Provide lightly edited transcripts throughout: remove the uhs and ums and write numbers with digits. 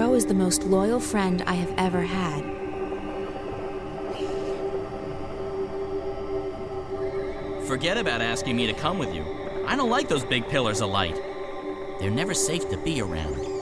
Crow is the most loyal friend I have ever had. Forget about asking me to come with you. I don't like those big pillars of light. They're never safe to be around.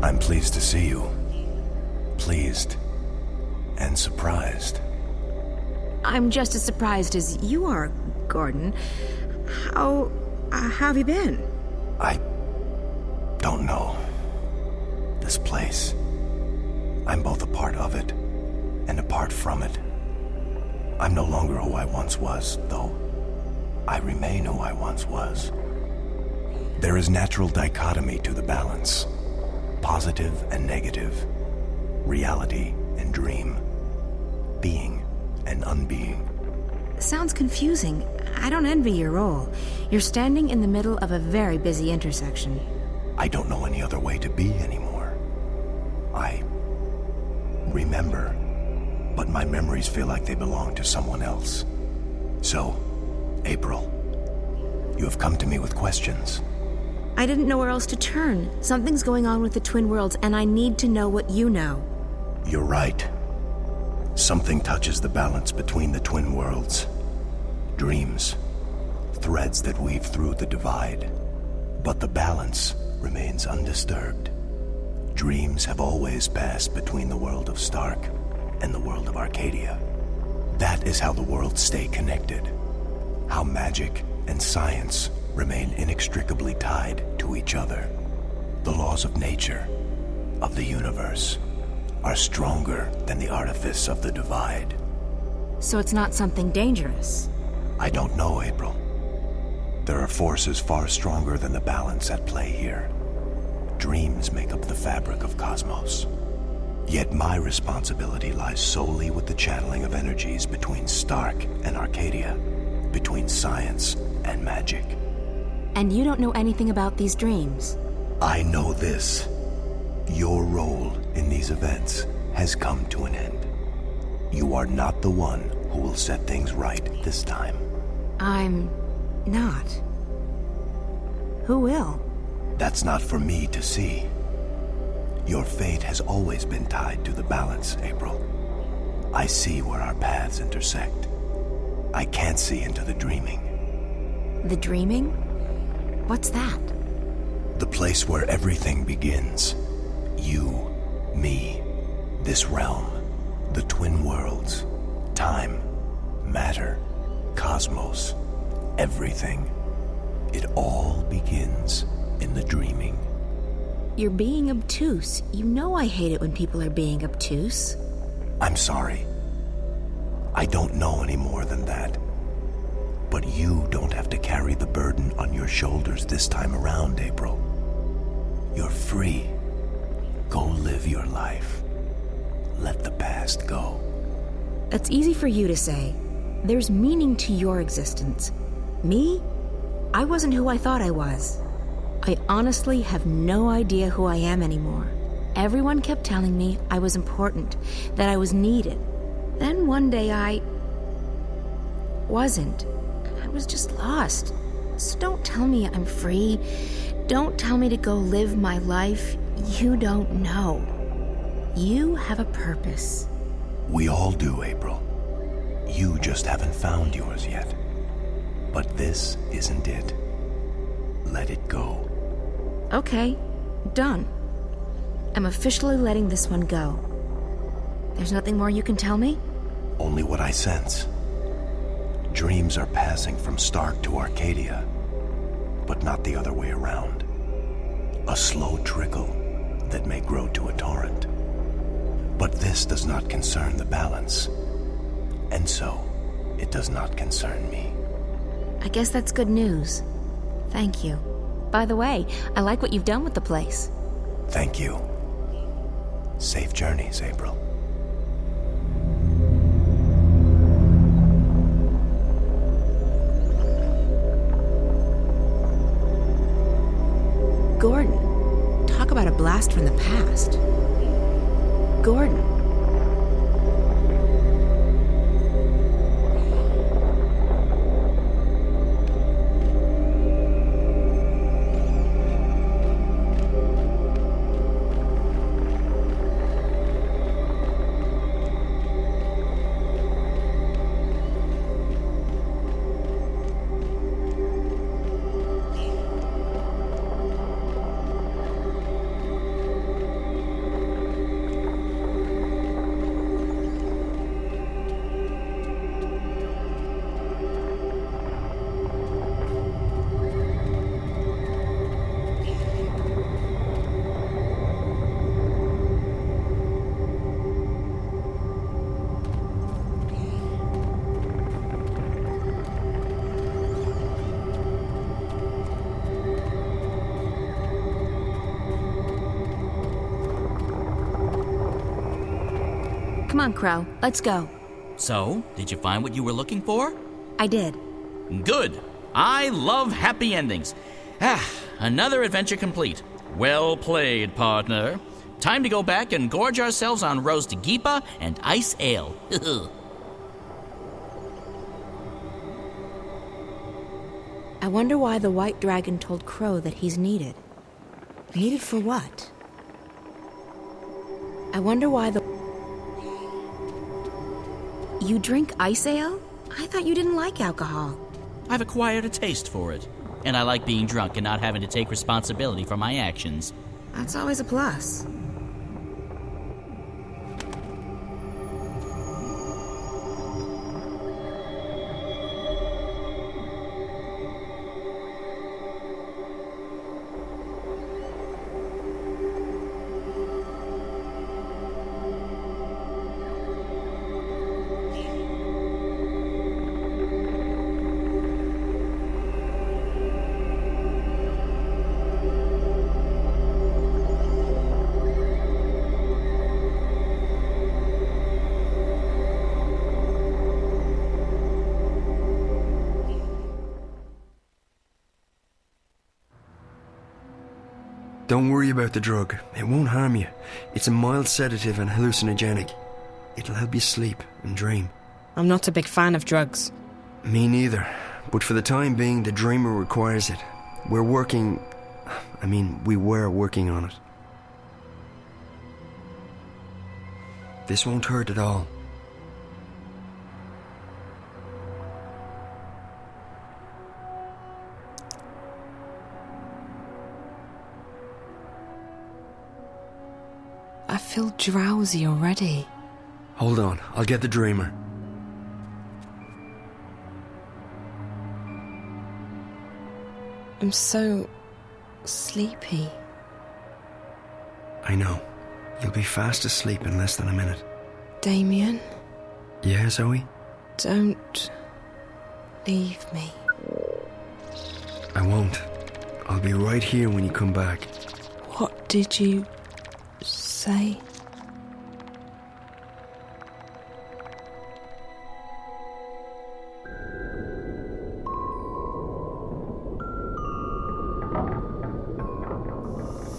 I'm pleased to see you. Pleased and surprised. I'm just as surprised as you are, Gordon. How have you been? I don't know. This place. I'm both a part of it and apart from it. I'm no longer who I once was, though I remain who I once was. There is natural dichotomy to the balance. Positive and negative. Reality and dream. Being and unbeing. Sounds confusing. I don't envy your role. You're standing in the middle of a very busy intersection. I don't know any other way to be anymore. I remember, but my memories feel like they belong to someone else. So, April, you have come to me with questions. I didn't know where else to turn. Something's going on with the Twin Worlds, and I need to know what you know. You're right. Something touches the balance between the Twin Worlds. Dreams. Threads that weave through the divide. But the balance remains undisturbed. Dreams have always passed between the world of Stark and the world of Arcadia. That is how the worlds stay connected. How magic and science remain inextricably tied to each other. The laws of nature, of the universe, are stronger than the artifice of the divide. So it's not something dangerous? I don't know, April. There are forces far stronger than the balance at play here. Dreams make up the fabric of cosmos. Yet my responsibility lies solely with the channeling of energies between Stark and Arcadia, between science and magic. And you don't know anything about these dreams? I know this. Your role in these events has come to an end. You are not the one who will set things right this time. I'm not. Who will? That's not for me to see. Your fate has always been tied to the balance, April. I see where our paths intersect. I can't see into the dreaming. The dreaming? What's that? The place where everything begins. You, me, this realm, the Twin Worlds, time, matter, cosmos, everything. It all begins in the dreaming. You're being obtuse. You know I hate it when people are being obtuse. I'm sorry. I don't know any more than that. But you don't have to carry the burden on your shoulders this time around, April. You're free. Go live your life. Let the past go. That's easy for you to say. There's meaning to your existence. Me? I wasn't who I thought I was. I honestly have no idea who I am anymore. Everyone kept telling me I was important, that I was needed. Then one day I wasn't. I was just lost. So don't tell me I'm free. Don't tell me to go live my life. You don't know. You have a purpose. We all do, April. You just haven't found yours yet. But this isn't it. Let it go. Okay. Done. I'm officially letting this one go. There's nothing more you can tell me? Only what I sense. Dreams are passing from Stark to Arcadia, but not the other way around. A slow trickle that may grow to a torrent. But this does not concern the balance, and so it does not concern me. I guess that's good news. Thank you. By the way, I like what you've done with the place. Thank you. Safe journeys, April. Gordon. Talk about a blast from the past. Gordon. Come on, Crow. Let's go. So, did you find what you were looking for? I did. Good. I love happy endings. Another adventure complete. Well played, partner. Time to go back and gorge ourselves on roast geepa and ice ale. I wonder why the White Dragon told Crow that he's needed. Needed for what? I wonder why the... You drink ice ale? I thought you didn't like alcohol. I've acquired a taste for it, and I like being drunk and not having to take responsibility for my actions. That's always a plus. Don't worry about the drug. It won't harm you. It's a mild sedative and hallucinogenic. It'll help you sleep and dream. I'm not a big fan of drugs. Me neither. But for the time being, the dreamer requires it. We were working on it. This won't hurt at all. I feel drowsy already. Hold on, I'll get the dreamer. I'm so sleepy. I know. You'll be fast asleep in less than a minute. Damien, Yeah, Zoe? don't leave me. I won't. I'll be right here when you come back. What did you say?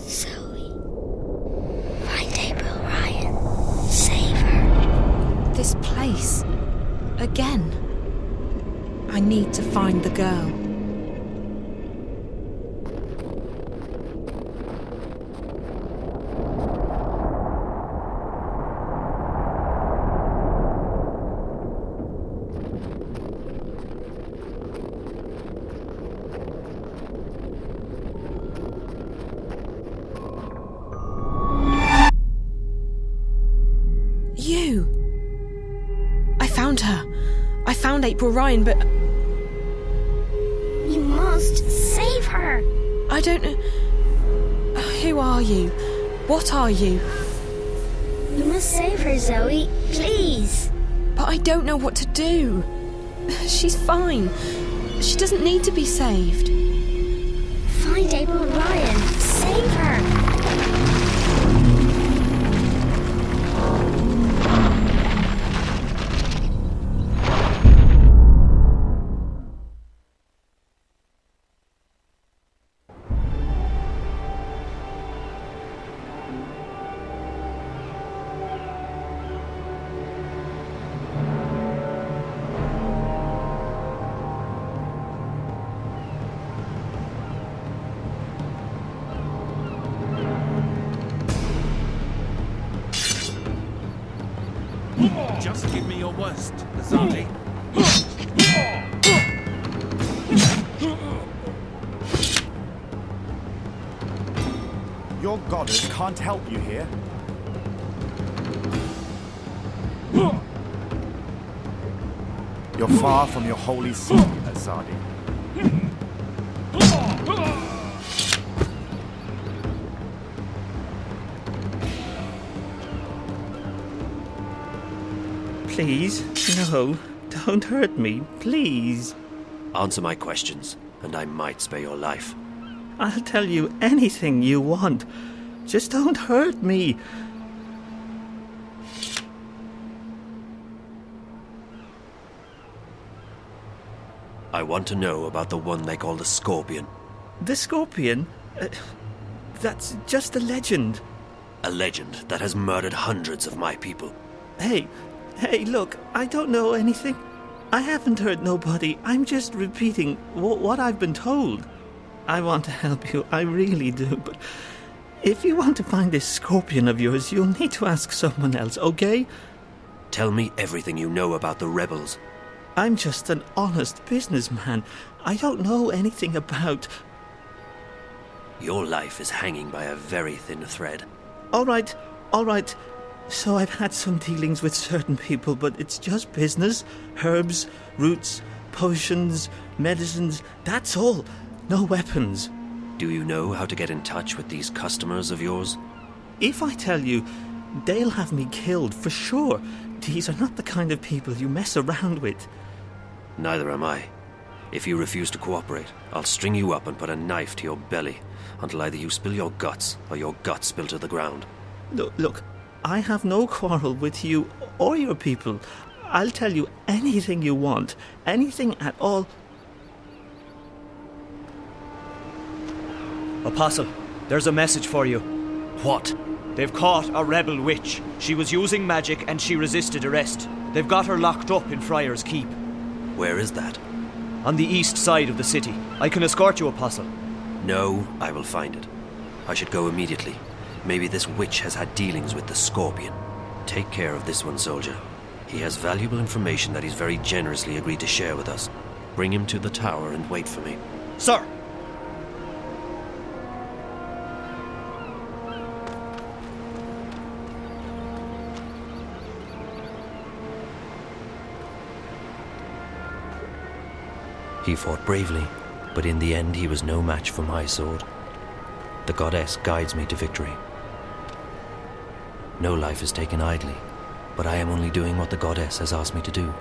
Zoe. Find April Ryan. Save her. This place. Again. I need to find the girl. April Ryan, but You must save her. I don't know. Who are you? What are you? You must save her, Zoe. Please. But I don't know what to do. She's fine. She doesn't need to be saved. Find April Ryan. Save her. Just give me your worst, Azadi. Your goddess can't help you here. You're far from your holy see, Azadi. Please, no, don't hurt me, please. Answer my questions, and I might spare your life. I'll tell you anything you want. Just don't hurt me. I want to know about the one they call the Scorpion. The Scorpion? That's just a legend. A legend that has murdered hundreds of my people. Hey, look, I don't know anything. I haven't hurt nobody. I'm just repeating what I've been told. I want to help you, I really do, but if you want to find this Scorpion of yours, you'll need to ask someone else, okay? Tell me everything you know about the rebels. I'm just an honest businessman. I don't know anything about... Your life is hanging by a very thin thread. All right. So I've had some dealings with certain people, but it's just business. Herbs, roots, potions, medicines, that's all. No weapons. Do you know how to get in touch with these customers of yours? If I tell you, they'll have me killed for sure. These are not the kind of people you mess around with. Neither am I. If you refuse to cooperate, I'll string you up and put a knife to your belly until either you spill your guts or your guts spill to the ground. Look, I have no quarrel with you or your people. I'll tell you anything you want, anything at all. Apostle, there's a message for you. What? They've caught a rebel witch. She was using magic and she resisted arrest. They've got her locked up in Friar's Keep. Where is that? On the east side of the city. I can escort you, Apostle. No, I will find it. I should go immediately. Maybe this witch has had dealings with the Scorpion. Take care of this one, soldier. He has valuable information that he's very generously agreed to share with us. Bring him to the tower and wait for me. Sir! He fought bravely, but in the end he was no match for my sword. The goddess guides me to victory. No life is taken idly, but I am only doing what the goddess has asked me to do.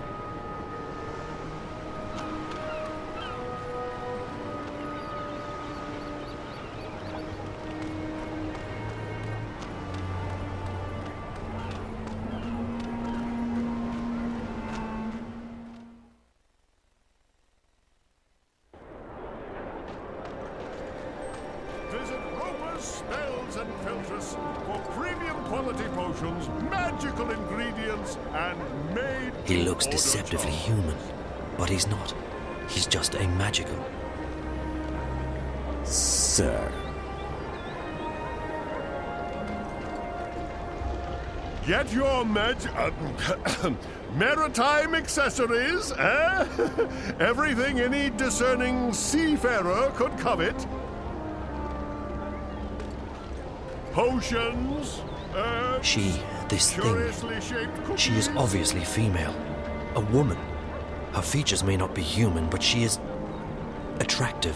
Visit Roper's Spells and Filters for premium quality potions, magical ingredients, and made. He looks deceptively human, but he's not. He's just a magical. Sir. Get your maritime accessories, eh? Everything any discerning seafarer could covet. Potions, This thing, curiously shaped cookies. she is obviously female. A woman. Her features may not be human, but she is attractive.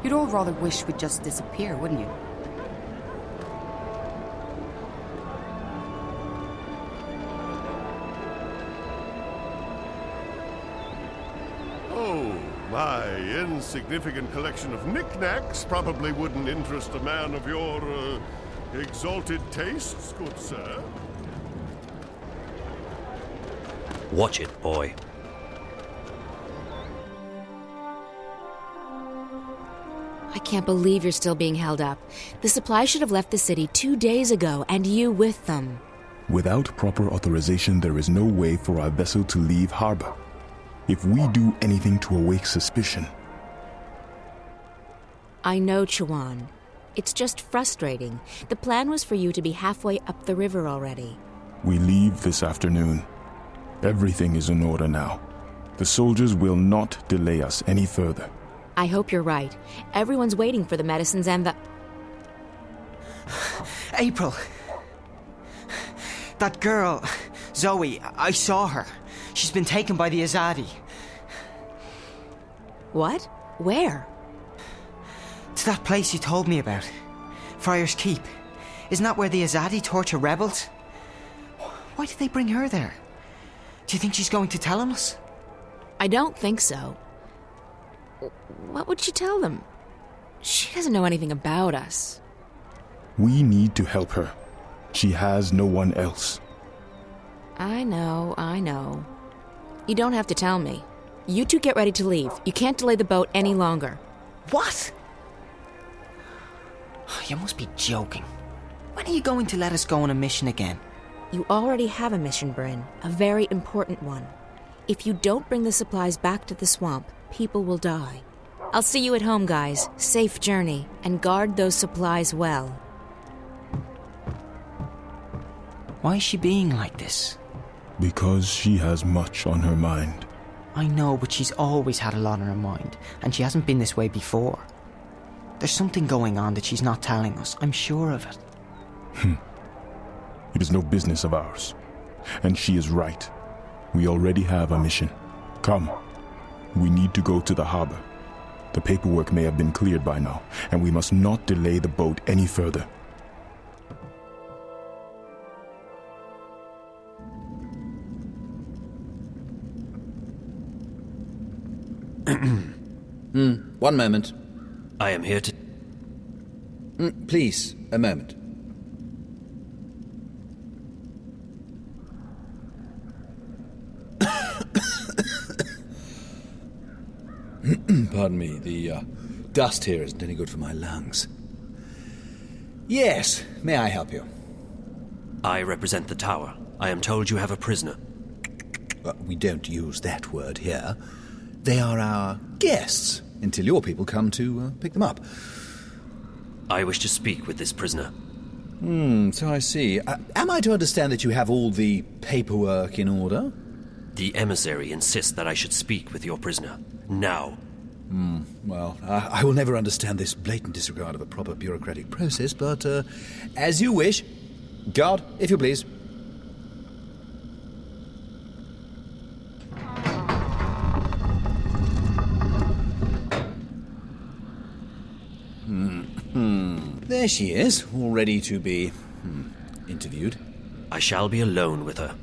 You'd all rather wish we'd just disappear, wouldn't you? Oh, my insignificant collection of knickknacks probably wouldn't interest a man of your, exalted tastes, good sir. Watch it, boy. I can't believe you're still being held up. The supply should have left the city 2 days ago, and you with them. Without proper authorization, there is no way for our vessel to leave harbor. If we do anything to awake suspicion... I know, Chuan. It's just frustrating. The plan was for you to be halfway up the river already. We leave this afternoon. Everything is in order now. The soldiers will not delay us any further. I hope you're right. Everyone's waiting for the medicines and the... April! That girl, Zoe, I saw her. She's been taken by the Azadi. What? Where? To that place you told me about. Friar's Keep. Isn't that where the Azadi torture rebels? Why did they bring her there? Do you think she's going to tell on us? I don't think so. What would she tell them? She doesn't know anything about us. We need to help her. She has no one else. I know. You don't have to tell me. You two get ready to leave. You can't delay the boat any longer. What? You must be joking. When are you going to let us go on a mission again? You already have a mission, Bryn. A very important one. If you don't bring the supplies back to the swamp, people will die. I'll see you at home, guys. Safe journey, and guard those supplies well. Why is she being like this? Because she has much on her mind. I know, but she's always had a lot on her mind, and she hasn't been this way before. There's something going on that she's not telling us. I'm sure of it. It is no business of ours. And she is right. We already have a mission. Come. We need to go to the harbor. The paperwork may have been cleared by now, and we must not delay the boat any further. One moment. I am here to... Please, a moment. Pardon me, the dust here isn't any good for my lungs. Yes, may I help you? I represent the tower. I am told you have a prisoner. We don't use that word here. They are our guests, until your people come to pick them up. I wish to speak with this prisoner. So I see. Am I to understand that you have all the paperwork in order? The emissary insists that I should speak with your prisoner. Now. Well, I will never understand this blatant disregard of a proper bureaucratic process, but as you wish. Guard, if you please. There she is, all ready to be interviewed. I shall be alone with her.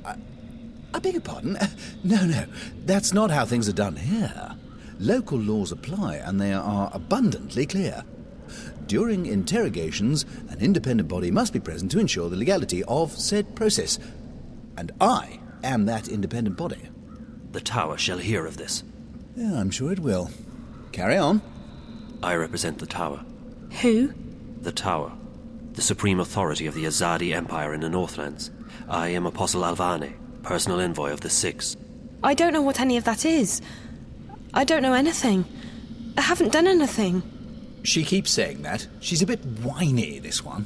I beg your pardon? No, that's not how things are done here. Local laws apply, and they are abundantly clear. During interrogations, an independent body must be present to ensure the legality of said process. And I am that independent body. The tower shall hear of this. Yeah, I'm sure it will. Carry on. I represent the tower. Who? The tower. The supreme authority of the Azadi Empire in the Northlands. I am Apostle Alvane, personal envoy of the Six. I don't know what any of that is. I don't know anything. I haven't done anything. She keeps saying that. She's a bit whiny, this one.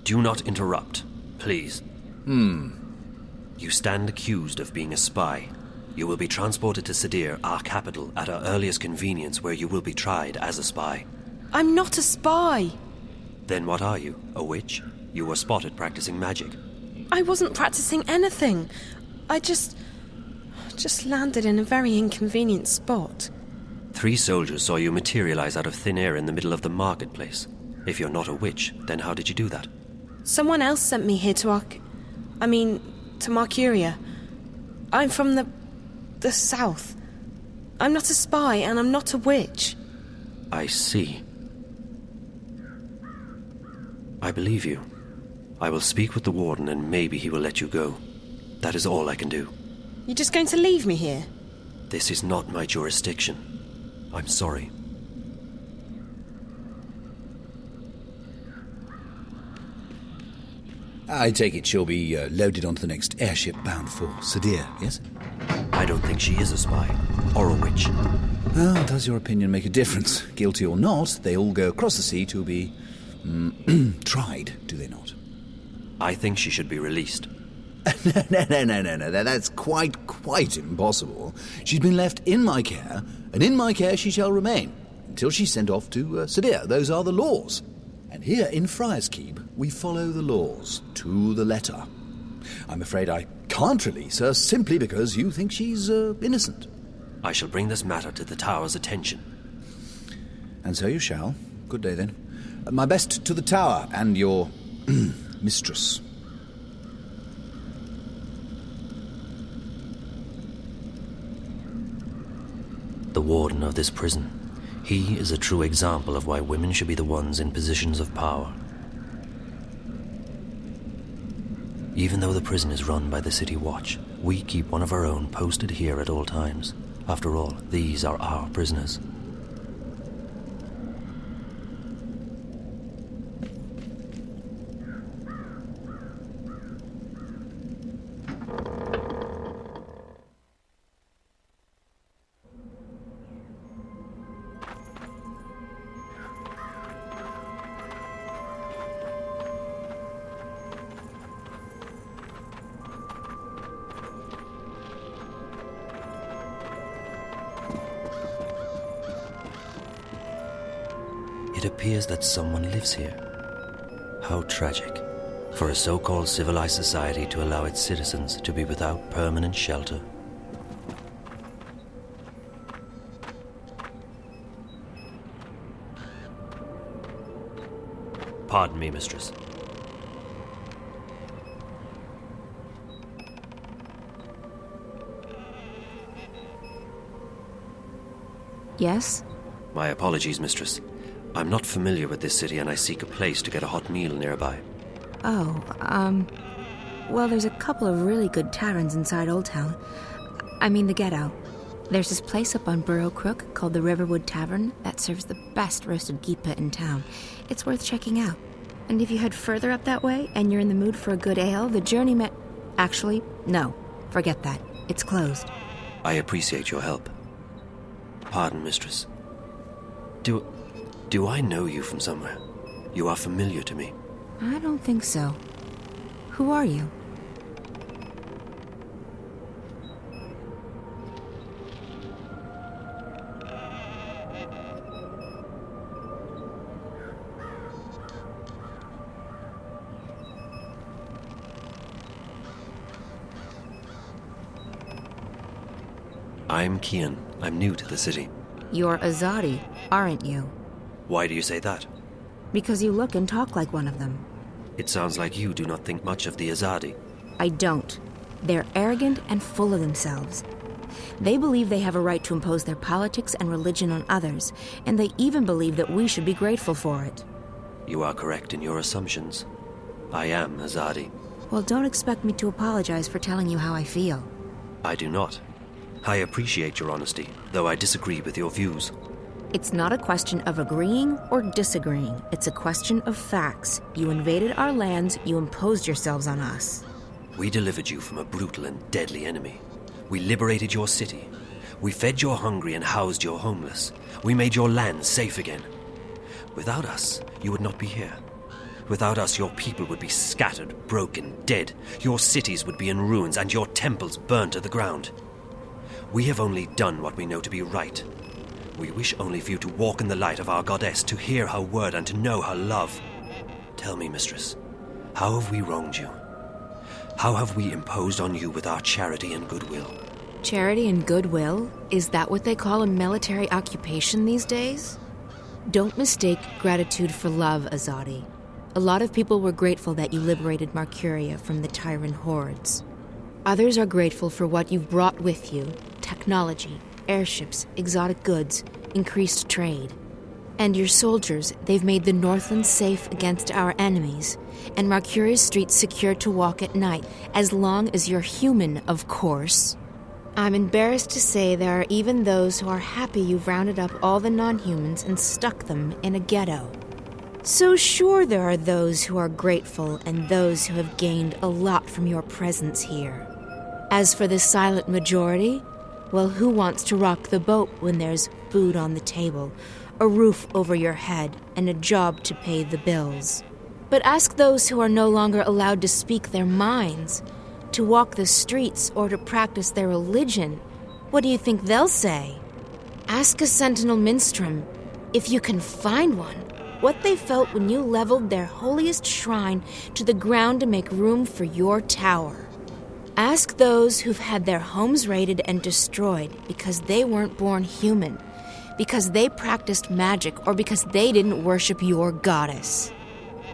Do not interrupt, please. You stand accused of being a spy. You will be transported to Sadir, our capital, at our earliest convenience, where you will be tried as a spy. I'm not a spy. Then what are you? A witch? You were spotted practicing magic. I wasn't practicing anything. I just just landed in a very inconvenient spot. 3 soldiers saw you materialize out of thin air in the middle of the marketplace. If you're not a witch, then how did you do that? Someone else sent me here to Marcuria. I'm from the south. I'm not a spy, and I'm not a witch. I see. I believe you. I will speak with the warden, and maybe he will let you go. That is all I can do. You're just going to leave me here? This is not my jurisdiction. I'm sorry. I take it she'll be loaded onto the next airship bound for Sadir, yes? I don't think she is a spy, or a witch. Well, does your opinion make a difference? Guilty or not, they all go across the sea to be tried, do they not? I think she should be released. No, that's quite impossible. She's been left in my care, and in my care she shall remain, until she's sent off to Sadir. Those are the laws. And here in Friar's Keep, we follow the laws to the letter. I'm afraid I can't release her simply because you think she's innocent. I shall bring this matter to the Tower's attention. And so you shall. Good day, then. My best to the Tower and your mistress. The warden of this prison. He is a true example of why women should be the ones in positions of power. Even though the prison is run by the City Watch, we keep one of our own posted here at all times. After all, these are our prisoners. It appears that someone lives here. How tragic. For a so-called civilized society to allow its citizens to be without permanent shelter. Pardon me, mistress. Yes? My apologies, mistress. I'm not familiar with this city and I seek a place to get a hot meal nearby. Oh, well, there's a couple of really good taverns inside Old Town. I mean the ghetto. There's this place up on Burrow Crook called the Riverwood Tavern that serves the best roasted geepa in town. It's worth checking out. And if you head further up that way and you're in the mood for a good ale, the journeyman... Actually, no. Forget that. It's closed. I appreciate your help. Pardon, mistress. Do I know you from somewhere? You are familiar to me. I don't think so. Who are you? I'm Kian. I'm new to the city. You're Azadi, aren't you? Why do you say that? Because you look and talk like one of them. It sounds like you do not think much of the Azadi. I don't. They're arrogant and full of themselves. They believe they have a right to impose their politics and religion on others, and they even believe that we should be grateful for it. You are correct in your assumptions. I am Azadi. Well, don't expect me to apologize for telling you how I feel. I do not. I appreciate your honesty, though I disagree with your views. It's not a question of agreeing or disagreeing. It's a question of facts. You invaded our lands, you imposed yourselves on us. We delivered you from a brutal and deadly enemy. We liberated your city. We fed your hungry and housed your homeless. We made your land safe again. Without us, you would not be here. Without us, your people would be scattered, broken, dead. Your cities would be in ruins and your temples burned to the ground. We have only done what we know to be right. We wish only for you to walk in the light of our goddess, to hear her word and to know her love. Tell me, mistress, how have we wronged you? How have we imposed on you with our charity and goodwill? Charity and goodwill? Is that what they call a military occupation these days? Don't mistake gratitude for love, Azadi. A lot of people were grateful that you liberated Marcuria from the tyrant hordes. Others are grateful for what you've brought with you: technology, airships, exotic goods, increased trade. And your soldiers, they've made the Northlands safe against our enemies, and Marcuria's streets secure to walk at night, as long as you're human, of course. I'm embarrassed to say there are even those who are happy you've rounded up all the non-humans and stuck them in a ghetto. So sure, there are those who are grateful and those who have gained a lot from your presence here. As for the silent majority, well, who wants to rock the boat when there's food on the table, a roof over your head, and a job to pay the bills? But ask those who are no longer allowed to speak their minds, to walk the streets, or to practice their religion. What do you think they'll say? Ask a sentinel minstrum, if you can find one, what they felt when you leveled their holiest shrine to the ground to make room for your tower. Ask those who've had their homes raided and destroyed because they weren't born human, because they practiced magic, or because they didn't worship your goddess.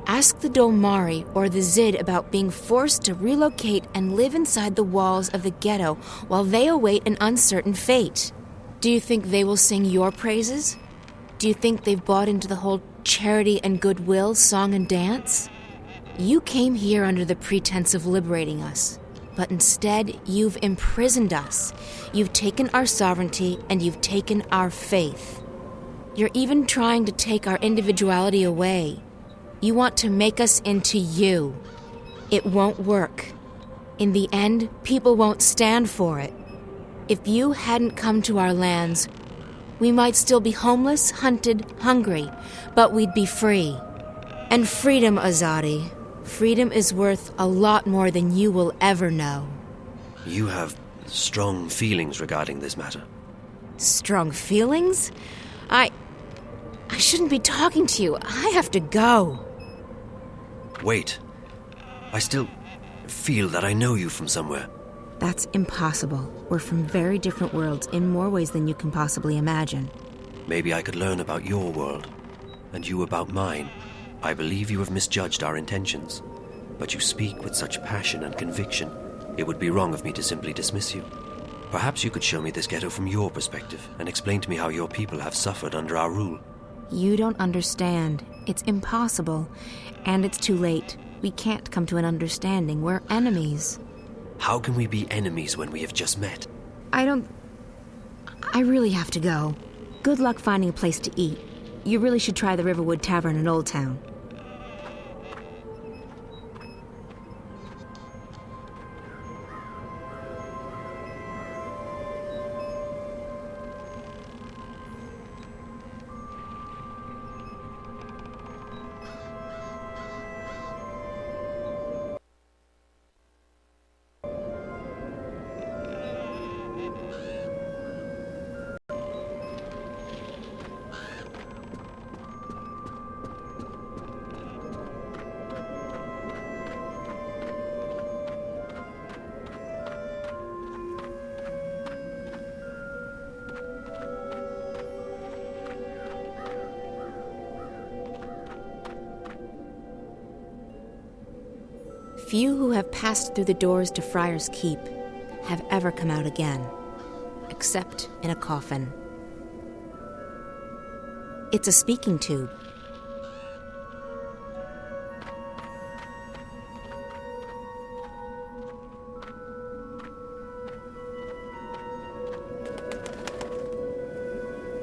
Ask the Dolmari or the Zid about being forced to relocate and live inside the walls of the ghetto while they await an uncertain fate. Do you think they will sing your praises? Do you think they've bought into the whole charity and goodwill song and dance? You came here under the pretense of liberating us, but instead you've imprisoned us. You've taken our sovereignty and you've taken our faith. You're even trying to take our individuality away. You want to make us into you. It won't work. In the end, people won't stand for it. If you hadn't come to our lands, we might still be homeless, hunted, hungry, but we'd be free. And freedom, Azadi. Freedom is worth a lot more than you will ever know. You have strong feelings regarding this matter. Strong feelings? I shouldn't be talking to you. I have to go. Wait. I still feel that I know you from somewhere. That's impossible. We're from very different worlds in more ways than you can possibly imagine. Maybe I could learn about your world, and you about mine. I believe you have misjudged our intentions, but you speak with such passion and conviction. It would be wrong of me to simply dismiss you. Perhaps you could show me this ghetto from your perspective and explain to me how your people have suffered under our rule. You don't understand. It's impossible. And it's too late. We can't come to an understanding. We're enemies. How can we be enemies when we have just met? I really have to go. Good luck finding a place to eat. You really should try the Riverwood Tavern in Old Town. Few who have passed through the doors to Friar's Keep have ever come out again, except in a coffin. It's a speaking tube.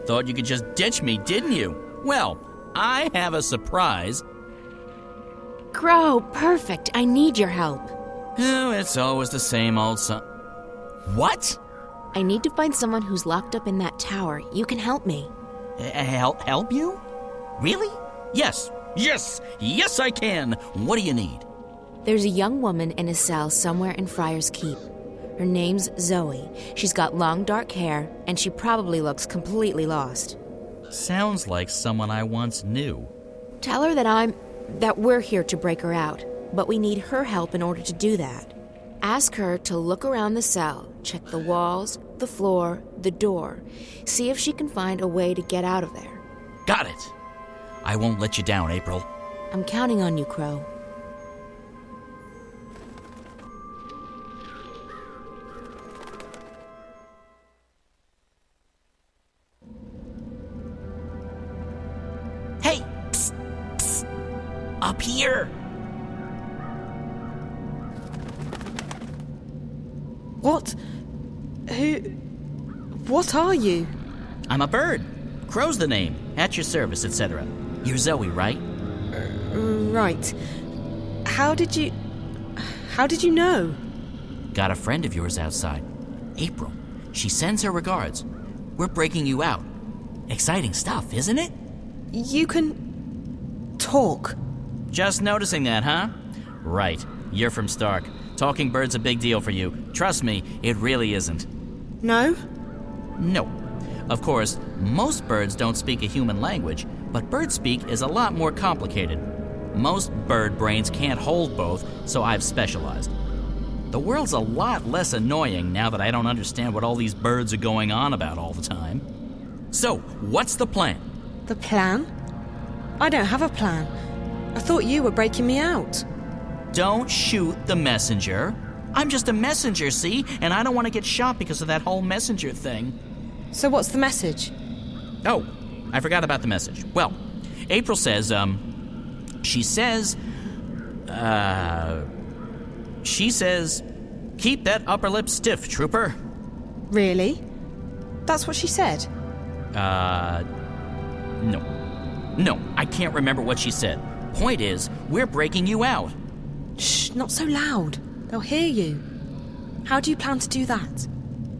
Thought you could just ditch me, didn't you? Well, I have a surprise. Crow, perfect. I need your help. Oh, it's always the same old What? I need to find someone who's locked up in that tower. You can help me. Help you? Really? Yes, I can. What do you need? There's a young woman in a cell somewhere in Friar's Keep. Her name's Zoe. She's got long dark hair, and she probably looks completely lost. Sounds like someone I once knew. Tell her that we're here to break her out, but we need her help in order to do that. Ask her to look around the cell, check the walls, the floor, the door. See if she can find a way to get out of there. Got it. I won't let you down, April. I'm counting on you, Crow. Hey! Psst! Psst! Up here! What? What are you? I'm a bird. Crow's the name. At your service, etc. You're Zoe, right? Right. How did you know? Got a friend of yours outside. April. She sends her regards. We're breaking you out. Exciting stuff, isn't it? You can talk. Just noticing that, huh? Right. You're from Stark. Talking bird's a big deal for you. Trust me, it really isn't. No? No. Of course, most birds don't speak a human language, but bird speak is a lot more complicated. Most bird brains can't hold both, so I've specialized. The world's a lot less annoying now that I don't understand what all these birds are going on about all the time. So, what's the plan? The plan? I don't have a plan. I thought you were breaking me out. Don't shoot the messenger. I'm just a messenger, see? And I don't want to get shot because of that whole messenger thing. So what's the message? Oh, I forgot about the message. Well, April says, she says, keep that upper lip stiff, trooper. Really? That's what she said? No. No, I can't remember what she said. Point is, we're breaking you out. Shh, not so loud. They'll hear you. How do you plan to do that?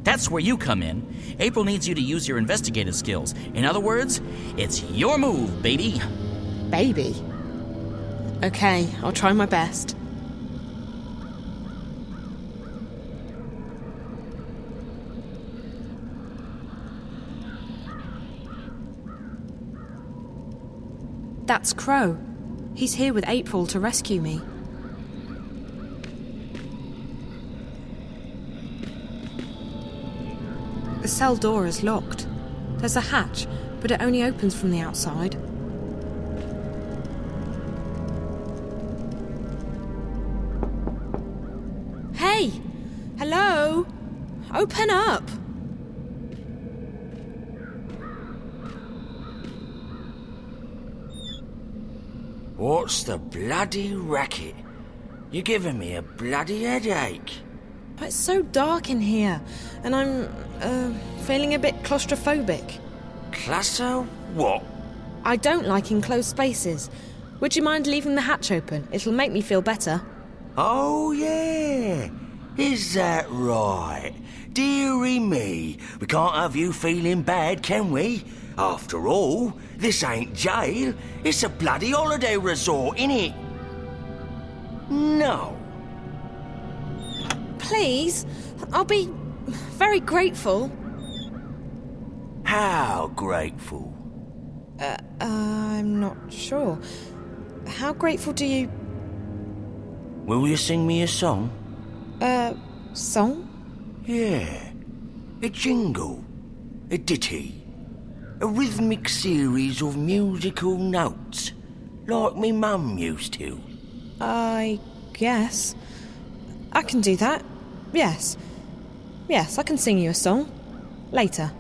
That's where you come in. April needs you to use your investigative skills. In other words, it's your move, baby. Baby? Okay, I'll try my best. That's Crow. He's here with April to rescue me. The cell door is locked. There's a hatch, but it only opens from the outside. Hey! Hello? Open up! What's the bloody racket? You're giving me a bloody headache. It's so dark in here, and I'm, feeling a bit claustrophobic. Classo? What? I don't like enclosed spaces. Would you mind leaving the hatch open? It'll make me feel better. Oh, yeah. Is that right? Dearie me, we can't have you feeling bad, can we? After all, this ain't jail. It's a bloody holiday resort, innit? No. Please, I'll be very grateful. How grateful? I'm not sure. How grateful do you... Will you sing me a song? Song? Yeah. A jingle. A ditty. A rhythmic series of musical notes. Like me mum used to. I guess. I can do that. Yes. Yes, I can sing you a song. Later.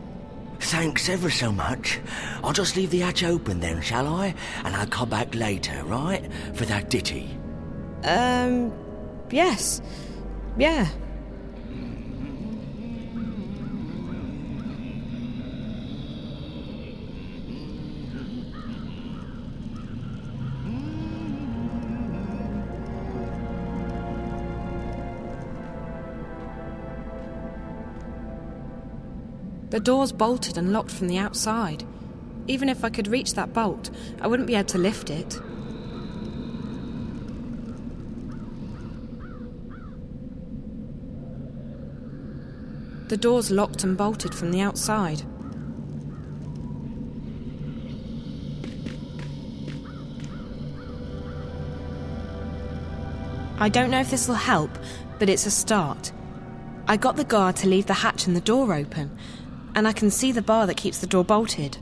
Thanks ever so much. I'll just leave the hatch open then, shall I? And I'll come back later, right? For that ditty. Yes. Yeah. The door's bolted and locked from the outside. Even if I could reach that bolt, I wouldn't be able to lift it. The door's locked and bolted from the outside. I don't know if this will help, but it's a start. I got the guard to leave the hatch and the door open, and I can see the bar that keeps the door bolted.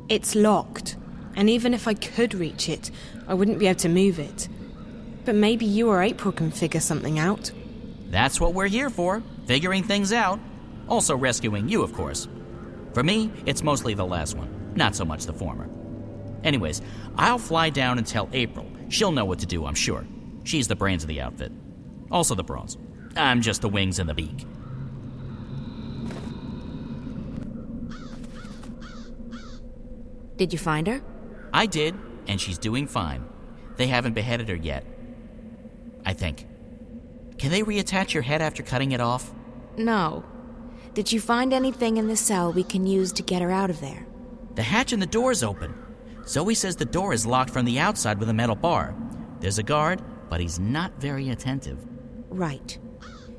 It's locked, and even if I could reach it, I wouldn't be able to move it. But maybe you or April can figure something out. That's what we're here for, figuring things out. Also rescuing you, of course. For me, it's mostly the last one, not so much the former. Anyways, I'll fly down and tell April. She'll know what to do, I'm sure. She's the brains of the outfit. Also the bras. I'm just the wings and the beak. Did you find her? I did, and she's doing fine. They haven't beheaded her yet. I think. Can they reattach your head after cutting it off? No. Did you find anything in the cell we can use to get her out of there? The hatch and the door's open. Zoe says the door is locked from the outside with a metal bar. There's a guard, but he's not very attentive. Right.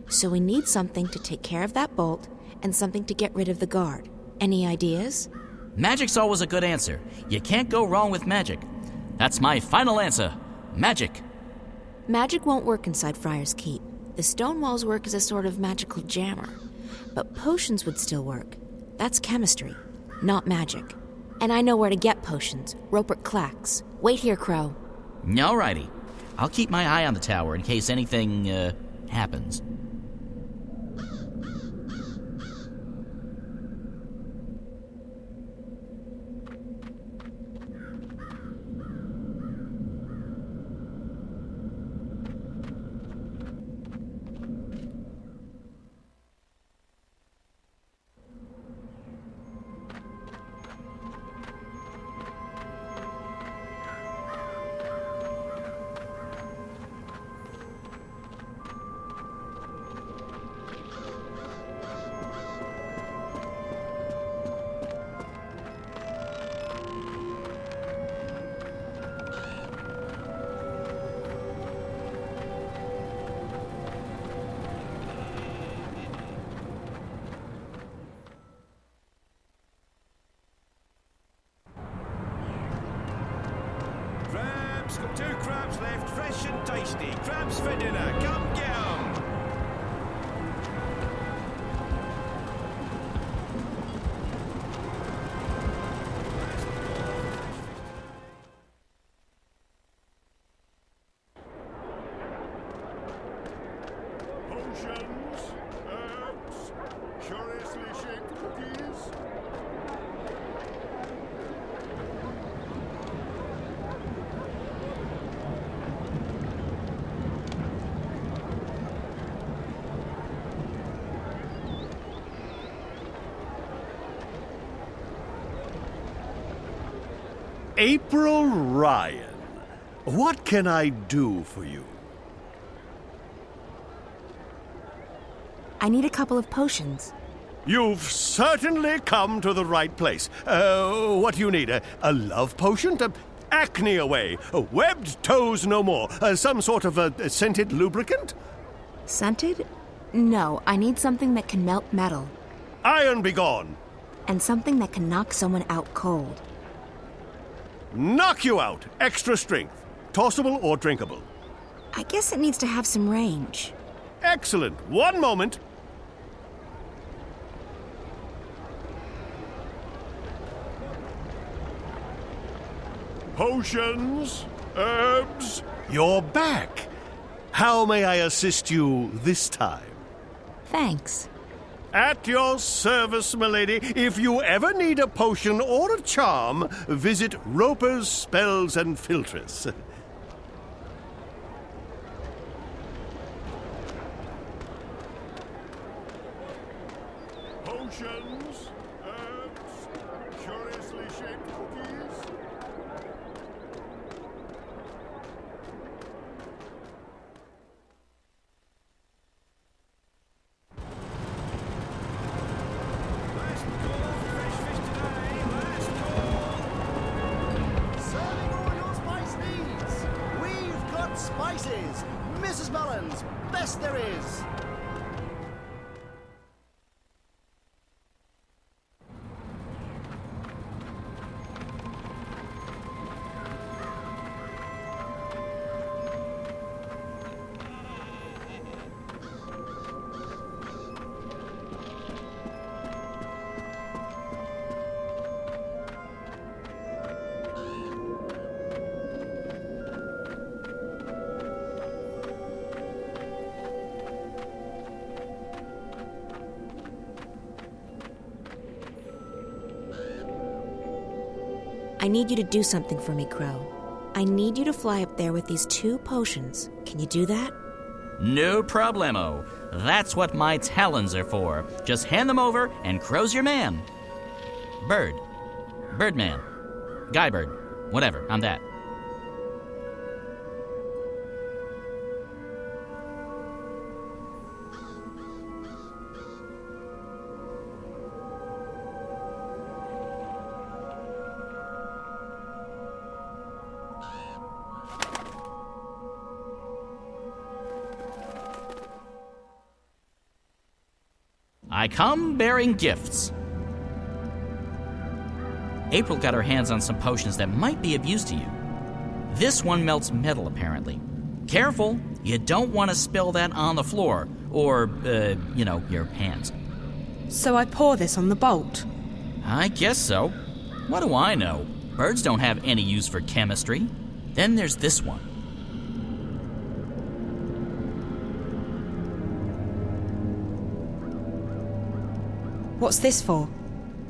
So we need something to take care of that bolt and something to get rid of the guard. Any ideas? Magic's always a good answer. You can't go wrong with magic. That's my final answer. Magic. Magic won't work inside Friar's Keep. The stone walls work as a sort of magical jammer. But potions would still work. That's chemistry, not magic. And I know where to get potions. Rupert Clacks. Wait here, Crow. Alrighty. I'll keep my eye on the tower in case anything, happens. Got 2 crabs left, fresh and tasty. Crabs for dinner, come get 'em! Potions, herbs, curiously shaped cookies. April Ryan, what can I do for you? I need a couple of potions. You've certainly come to the right place. What do you need? A love potion? Acne away. Webbed toes no more. Some sort of a scented lubricant? Scented? No, I need something that can melt metal. Iron be gone. And something that can knock someone out cold. Knock you out. Extra strength. Tossable or drinkable? I guess it needs to have some range. Excellent. One moment. Potions, herbs. You're back. How may I assist you this time? Thanks. At your service, milady. If you ever need a potion or a charm, visit Roper's Spells and Philtres. Potions, herbs, curiously shaped cookies. Spices! Mrs. Mullins, best there is! I need you to do something for me, Crow. I need you to fly up there with these 2 potions. Can you do that? No problemo. That's what my talons are for. Just hand them over and Crow's your man. Bird. Birdman. Guybird. Whatever, I'm that. I come bearing gifts. April got her hands on some potions that might be of use to you. This one melts metal, apparently. Careful, you don't want to spill that on the floor, or, your hands. So I pour this on the bolt? I guess so. What do I know? Birds don't have any use for chemistry. Then there's this one. What's this for?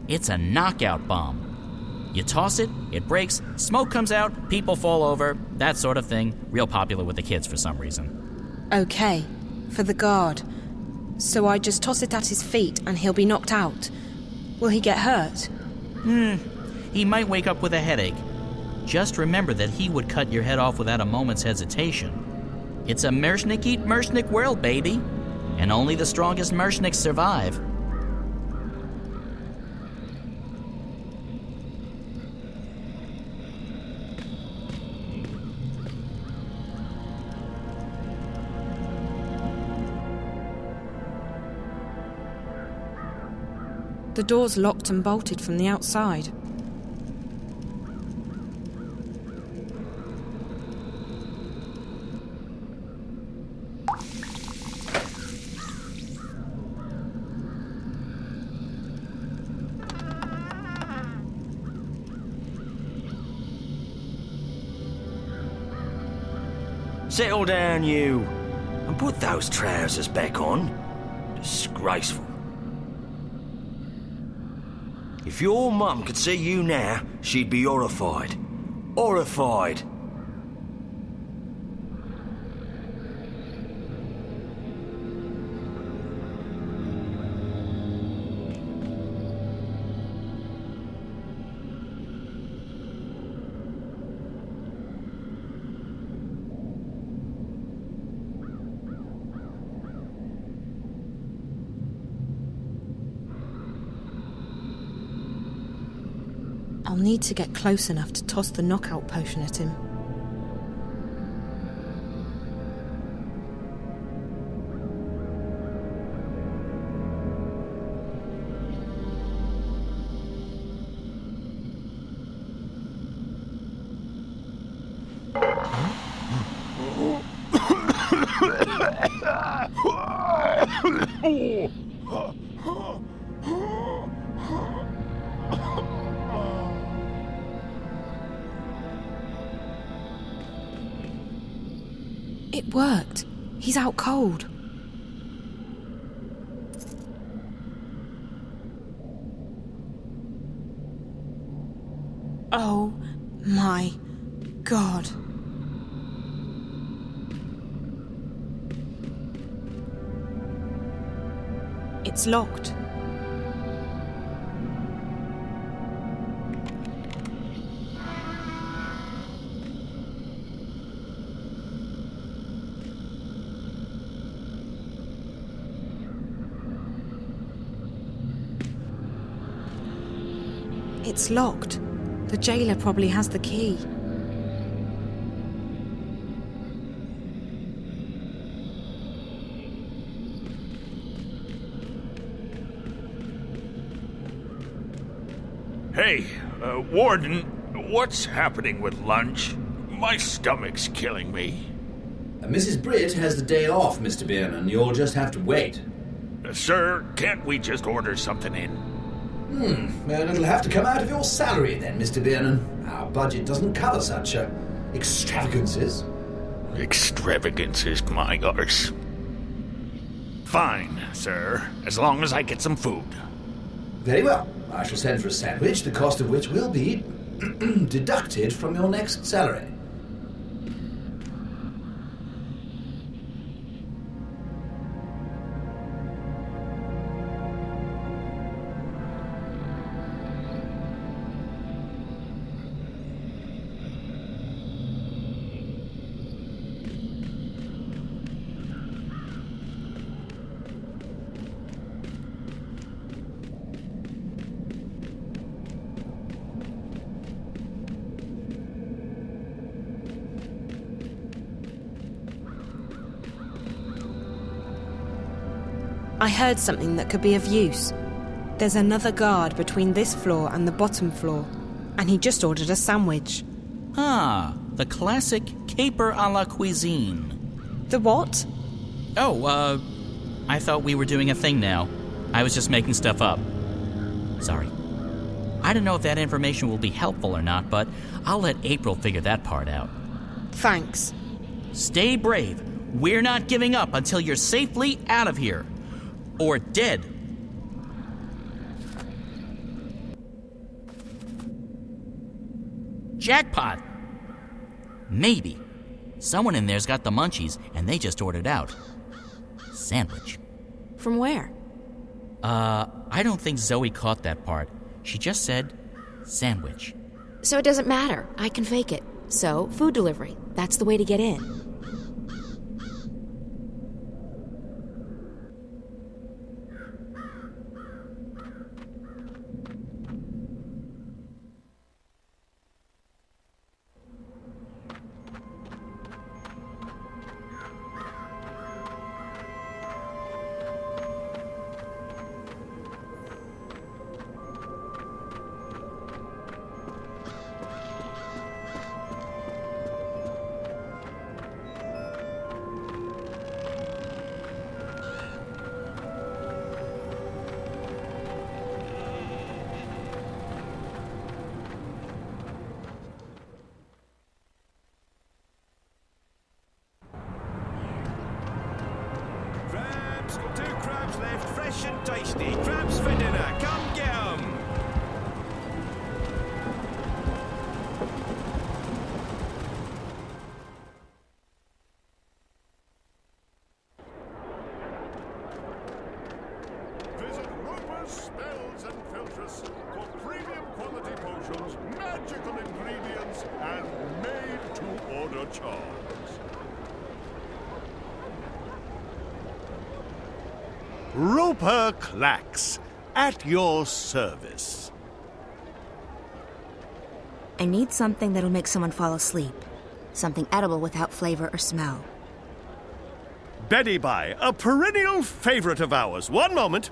It's a knockout bomb. You toss it, it breaks, smoke comes out, people fall over, that sort of thing. Real popular with the kids for some reason. Okay, for the guard. So I just toss it at his feet and he'll be knocked out. Will he get hurt? He might wake up with a headache. Just remember that he would cut your head off without a moment's hesitation. It's a Mershnik eat Mershnik world, baby. And only the strongest Mershniks survive. The door's locked and bolted from the outside. Settle down, you, and put those trousers back on. Disgraceful. If your mum could see you now, she'd be horrified. Horrified. I'll need to get close enough to toss the knockout potion at him. It worked. He's out cold. Oh my God. It's locked. It's locked. The jailer probably has the key. Hey, Warden, what's happening with lunch? My stomach's killing me. Mrs. Britt has the day off, Mr. Biernan. You'll just have to wait. Sir, can't we just order something in? Well, it'll have to come out of your salary then, Mr. Biernan. Our budget doesn't cover such extravagances. Extravagances, my arse. Fine, sir, as long as I get some food. Very well. I shall send for a sandwich, the cost of which will be deducted from your next salary. I heard something that could be of use. There's another guard between this floor and the bottom floor, and he just ordered a sandwich. Ah, the classic caper a la cuisine. The what? Oh, I thought we were doing a thing now. I was just making stuff up. Sorry. I don't know if that information will be helpful or not, but I'll let April figure that part out. Thanks. Stay brave. We're not giving up until you're safely out of here. Or dead. Jackpot! Maybe. Someone in there's got the munchies, and they just ordered out. Sandwich. From where? I don't think Zoe caught that part. She just said sandwich. So it doesn't matter. I can fake it. So, food delivery. That's the way to get in. Got 2 crabs left, fresh and tasty. Crabs for dinner, come get 'em. Visit Roper's Spells and Filters for premium quality potions, magical ingredients, and made-to-order charms. Roper Clacks, at your service. I need something that'll make someone fall asleep. Something edible without flavor or smell. Betty Bye, a perennial favorite of ours. One moment.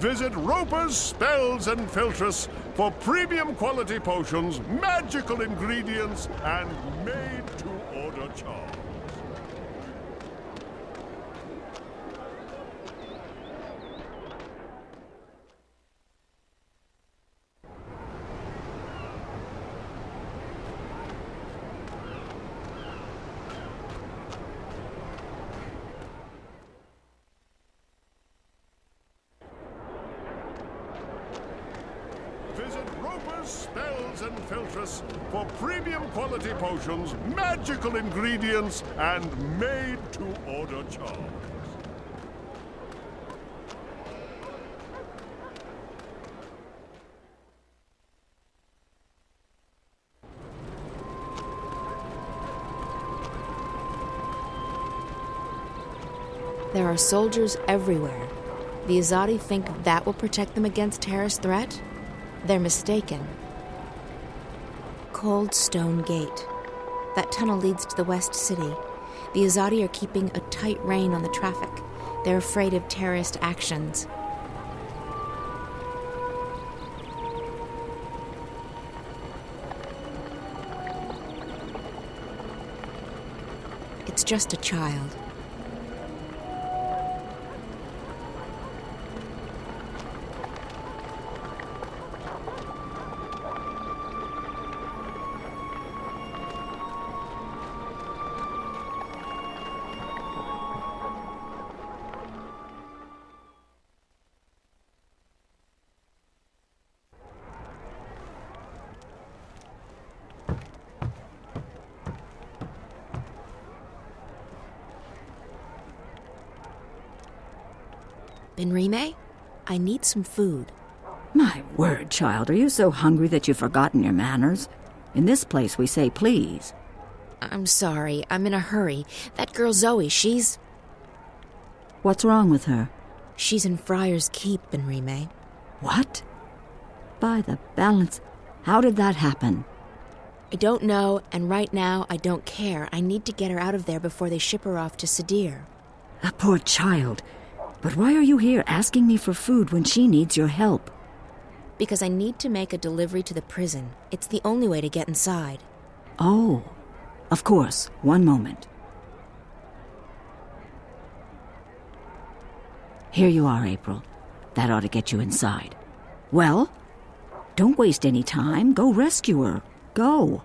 Visit Roper's Spells and Filters for premium quality potions, magical ingredients, and made-to-order charms. Visit Roper's Spells and Filters for premium quality potions, magical ingredients, and made-to-order charms. There are soldiers everywhere. The Azadi think that will protect them against terrorist threat? They're mistaken. Cold Stone Gate. That tunnel leads to the West City. The Azadi are keeping a tight rein on the traffic. They're afraid of terrorist actions. It's just a child. Benrime, I need some food. My word, child, are you so hungry that you've forgotten your manners? In this place we say please. I'm sorry, I'm in a hurry. That girl Zoe, she's... What's wrong with her? She's in Friar's Keep, Benrime. What? By the balance, how did that happen? I don't know, and right now I don't care. I need to get her out of there before they ship her off to Sadir. A poor child. But why are you here asking me for food when she needs your help? Because I need to make a delivery to the prison. It's the only way to get inside. Oh, of course. One moment. Here you are, April. That ought to get you inside. Well, don't waste any time. Go rescue her. Go.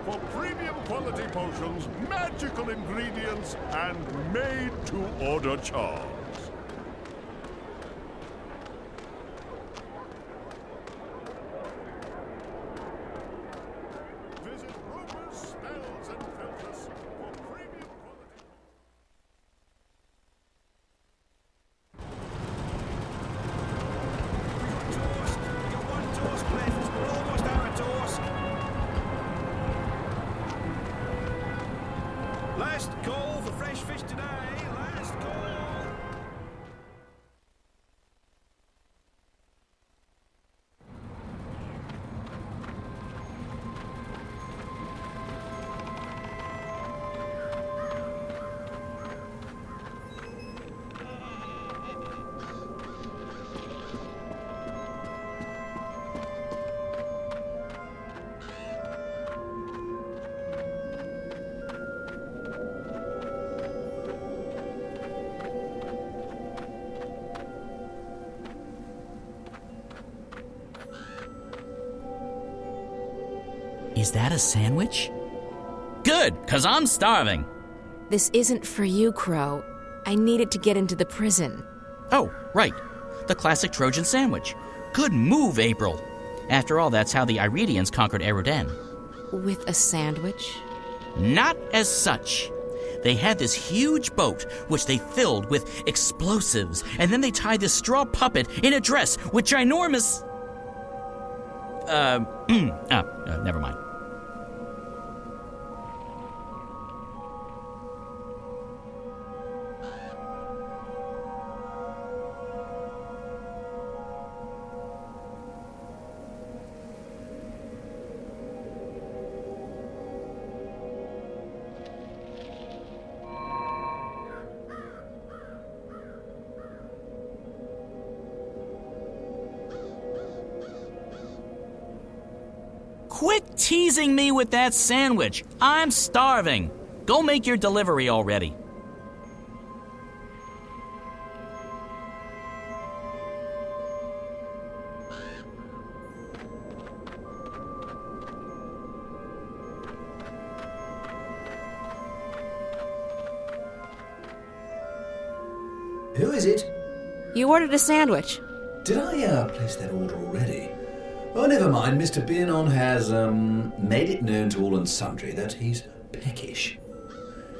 For premium quality potions, magical ingredients, and made-to-order charms. Visit Rumors, Spells, and Filters for premium quality... We got one toast left. We're almost out of toast. Last call for fresh fish today. Last call. Is that a sandwich? Good, 'cause I'm starving. This isn't for you, Crow. I need it to get into the prison. Oh, right. The classic Trojan sandwich. Good move, April. After all, that's how the Iridians conquered Eruden. With a sandwich? Not as such. They had this huge boat, which they filled with explosives, and then they tied this straw puppet in a dress with ginormous... never mind. Quit teasing me with that sandwich. I'm starving. Go make your delivery already. Who is it? You ordered a sandwich. Did I place that order already? Oh, never mind. Mr. Beernon has made it known to all and sundry that he's peckish.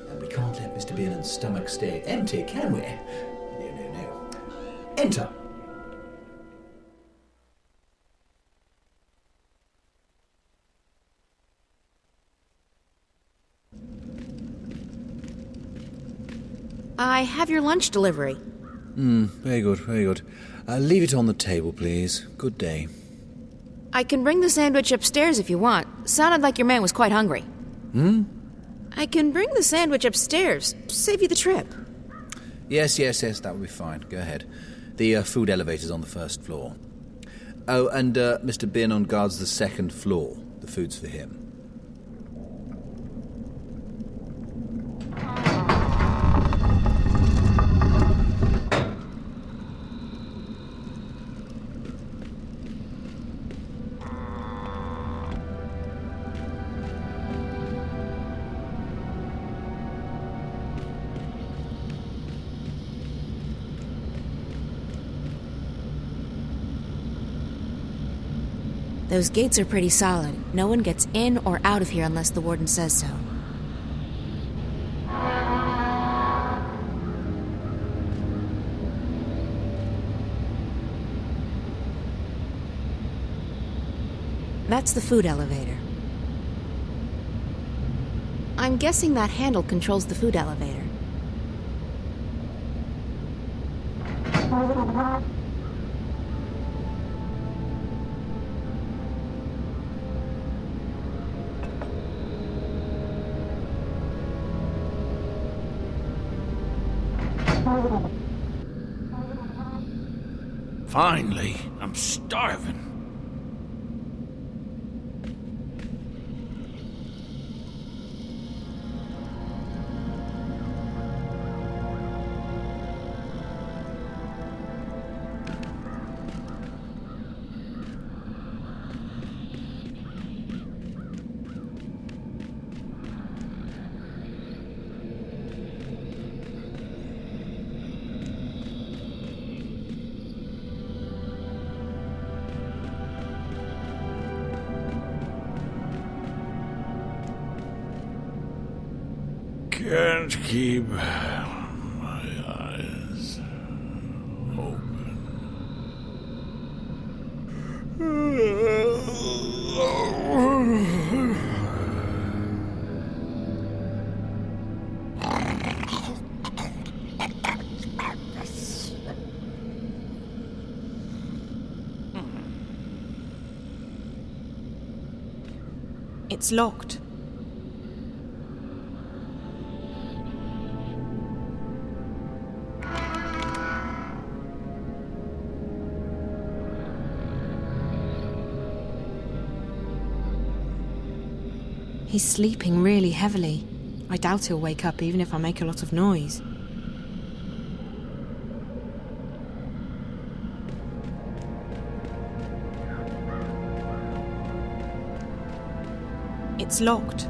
And we can't let Mr. Beernon's stomach stay empty, can we? No. Enter. I have your lunch delivery. Very good. Leave it on the table, please. Good day. I can bring the sandwich upstairs if you want. Sounded like your man was quite hungry. I can bring the sandwich upstairs. Save you the trip. Yes, that would be fine. Go ahead. The food elevator's on the first floor. Oh, and Mr. Beernon guards the second floor. The food's for him. Those gates are pretty solid. No one gets in or out of here unless the warden says so. That's the food elevator. I'm guessing that handle controls the food elevator. Finally, I'm starving. Can't keep my eyes open. It's locked. He's sleeping really heavily. I doubt he'll wake up even if I make a lot of noise. It's locked.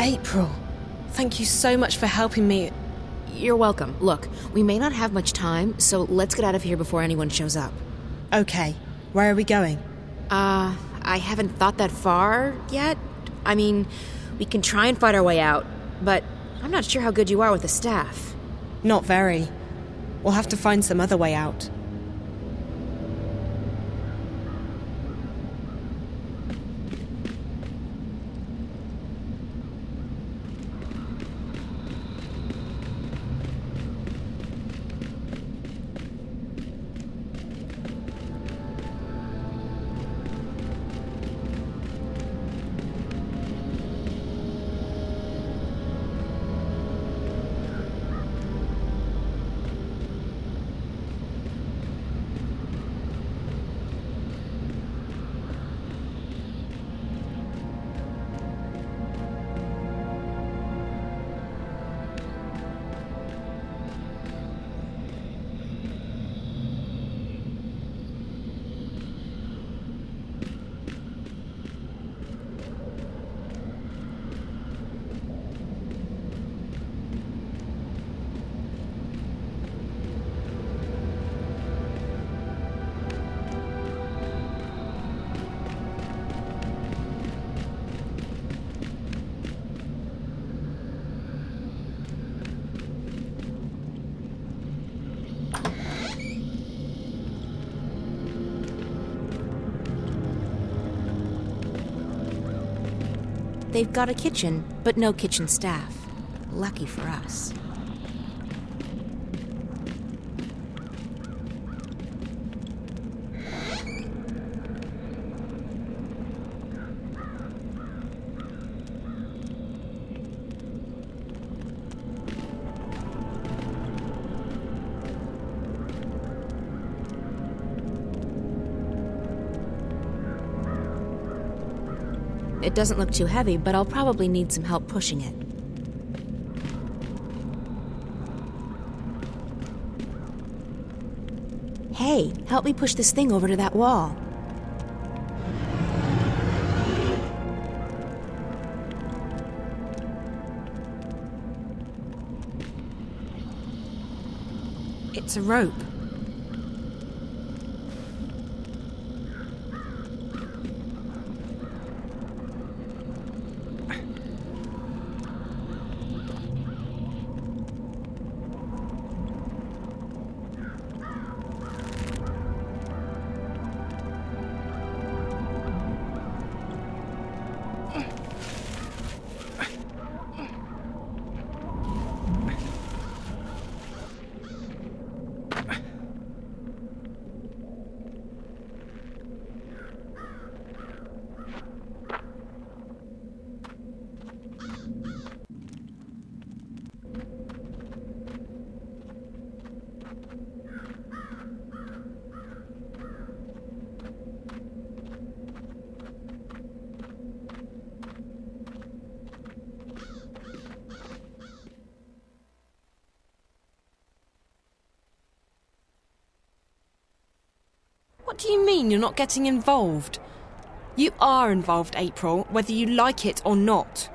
April, thank you so much for helping me. You're welcome. Look, we may not have much time, so let's get out of here before anyone shows up. Okay, where are we going? I haven't thought that far yet. I mean, we can try and fight our way out, but I'm not sure how good you are with the staff. Not very. We'll have to find some other way out. They've got a kitchen, but no kitchen staff. Lucky for us. It doesn't look too heavy, but I'll probably need some help pushing it. Hey, help me push this thing over to that wall. It's a rope. What do you mean you're not getting involved? You are involved, April, whether you like it or not.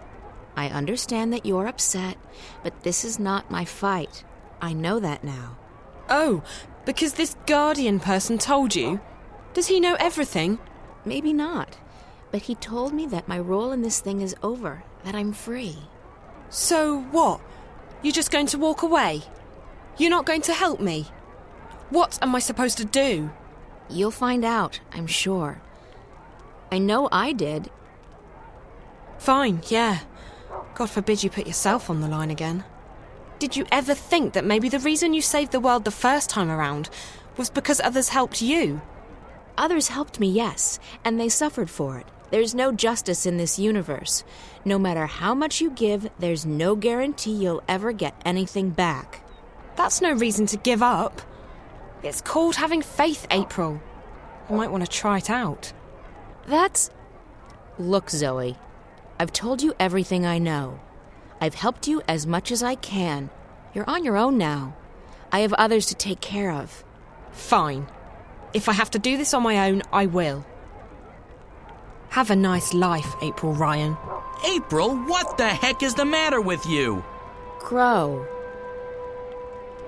I understand that you're upset, but this is not my fight. I know that now. Oh, because this Guardian person told you? Does he know everything? Maybe not, but he told me that my role in this thing is over, that I'm free. So what? You're just going to walk away? You're not going to help me? What am I supposed to do? You'll find out, I'm sure. I know I did. Fine, yeah. God forbid you put yourself on the line again. Did you ever think that maybe the reason you saved the world the first time around was because others helped you? Others helped me, yes, and they suffered for it. There's no justice in this universe. No matter how much you give, there's no guarantee you'll ever get anything back. That's no reason to give up. It's called having faith, April. You might want to try it out. Look, Zoe, I've told you everything I know. I've helped you as much as I can. You're on your own now. I have others to take care of. Fine. If I have to do this on my own, I will. Have a nice life, April Ryan. April, what the heck is the matter with you? Crow.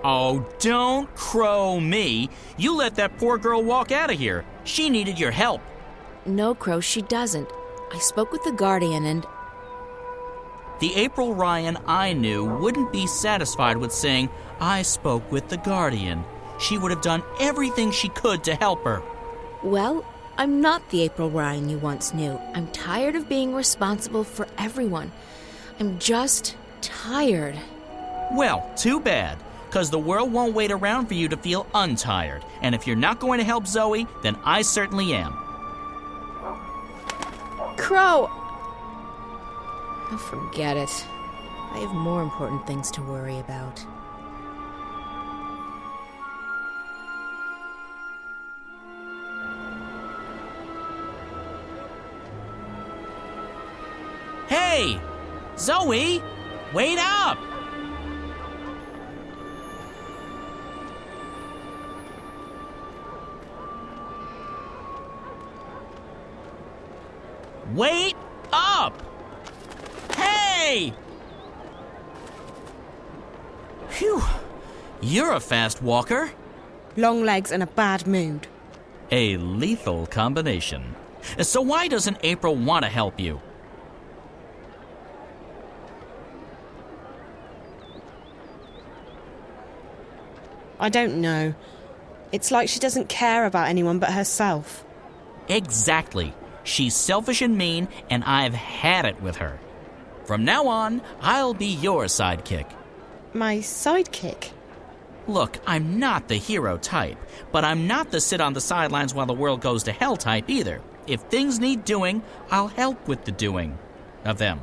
Oh, don't crow me. You let that poor girl walk out of here. She needed your help. No, Crow, she doesn't. I spoke with the Guardian and... The April Ryan I knew wouldn't be satisfied with saying, I spoke with the Guardian. She would have done everything she could to help her. Well, I'm not the April Ryan you once knew. I'm tired of being responsible for everyone. I'm just tired. Well, too bad, because the world won't wait around for you to feel untired. And if you're not going to help Zoe, then I certainly am. Crow! Oh, forget it. I have more important things to worry about. Hey! Zoe! Wait up! Wait up! Hey! Phew. You're a fast walker. Long legs and a bad mood. A lethal combination. So why doesn't April want to help you? I don't know. It's like she doesn't care about anyone but herself. Exactly. She's selfish and mean, and I've had it with her. From now on, I'll be your sidekick. My sidekick? Look, I'm not the hero type, but I'm not the sit on the sidelines while the world goes to hell type either. If things need doing, I'll help with the doing of them.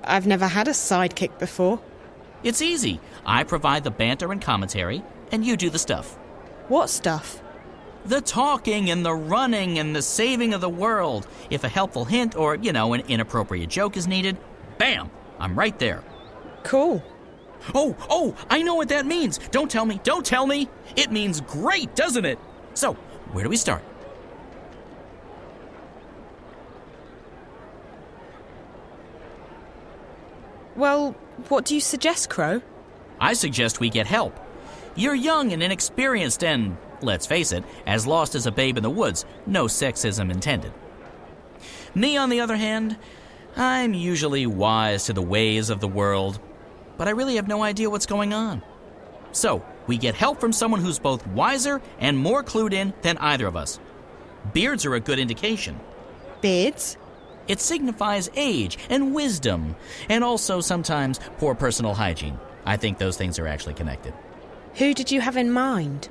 I've never had a sidekick before. It's easy. I provide the banter and commentary, and you do the stuff. What stuff? The talking and the running and the saving of the world. If a helpful hint or, an inappropriate joke is needed, bam, I'm right there. Cool. Oh, I know what that means. Don't tell me. It means great, doesn't it? So, where do we start? Well, what do you suggest, Crow? I suggest we get help. You're young and inexperienced and, let's face it, as lost as a babe in the woods. No sexism intended. Me, on the other hand, I'm usually wise to the ways of the world, but I really have no idea what's going on. So, we get help from someone who's both wiser and more clued in than either of us. Beards are a good indication. Beards? It signifies age and wisdom, and also sometimes poor personal hygiene. I think those things are actually connected. Who did you have in mind?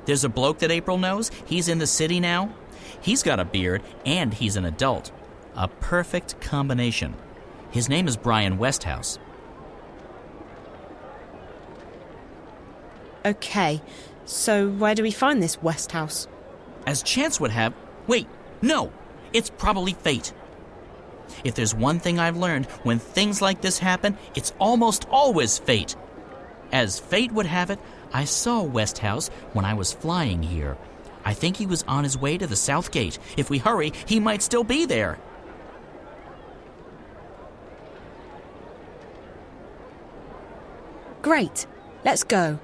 There's a bloke that April knows. He's in the city now. He's got a beard, and he's an adult. A perfect combination. His name is Brian Westhouse. Okay, so where do we find this Westhouse? As chance would have... Wait, no! It's probably fate. If there's one thing I've learned, when things like this happen, it's almost always fate. As fate would have it, I saw Westhouse when I was flying here. I think he was on his way to the South Gate. If we hurry, he might still be there. Great, let's go.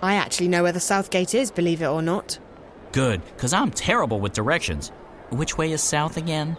I actually know where the South Gate is, believe it or not. Good, because I'm terrible with directions. Which way is south again?